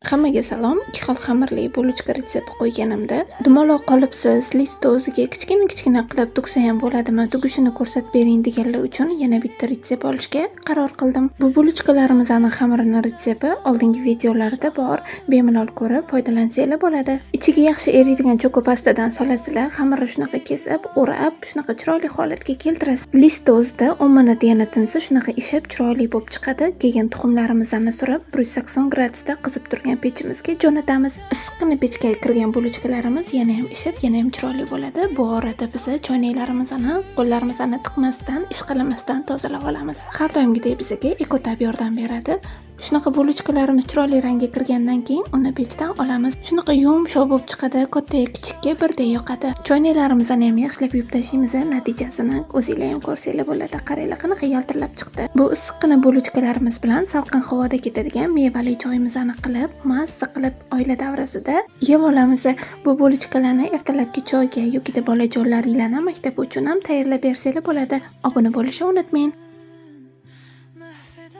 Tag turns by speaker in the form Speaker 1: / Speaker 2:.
Speaker 1: Hammaga salom. 2 xil xamirli bulochka retsepti qo'yganimda dumaloq qolibsiz, listni o'ziga kichkina qilib tugsa ham bo'ladimi, tugishini ko'rsatib bering deganlar uchun yana bitta retsept olishga qaror qildim. Bu bulochkalarimizning xamirini retsepti oldingi videolarda bor. Bemalol ko'rib foydalansanglar bo'ladi. Ichiga yaxshi eriydigan choko pastadan solasizlar, xamirni shunaqa kesib, o'rab, shunaqa chiroyli holatga keltirasiz. Listni o'zida 10 minut yana tinsa, shunaqa ishib chiroyli bo'lib chiqadi. Keyin tuxumlarimizni surib 180 gradusda qizib turgan pechimizga jo'natamiz. Issiqqina pechga kirgan bulochkalarimiz yana ham ishib, yana ham chiroyli bo'ladi. Bu orada biz choynaklarimizni, qo'llarimizni tiqmasdan, ishqalamasdan tozalab olamiz. Har doimgidek bizga ekotab yordam beradi. Shunaqa bulochkalarimiz chiroyli rangga kirgandan keyin uni pechdan olamiz. Shunaqa yumshoq bo'lib chiqadi, kattaga kichikka birdek yoqadi. Choynaklarimizni ham yaxshilab yuvib tashlaymiz, natijasini o'zingizlar ham ko'rsanglar bo'ladi. Qaranglar qanaqa yaltirab chiqdi. Bu issiqqina bulochkalarimiz bilan salqin havoda ketadigan mevali choyimizni qilib, mazza qilib oila davrasida yeb olamiz. Bu bulochkalarni ertalabki choyga yoki bolajonlaringlarni maktab uchun ham tayyorlab bersanglar bo'ladi. Obuna bo'lishni unutmang.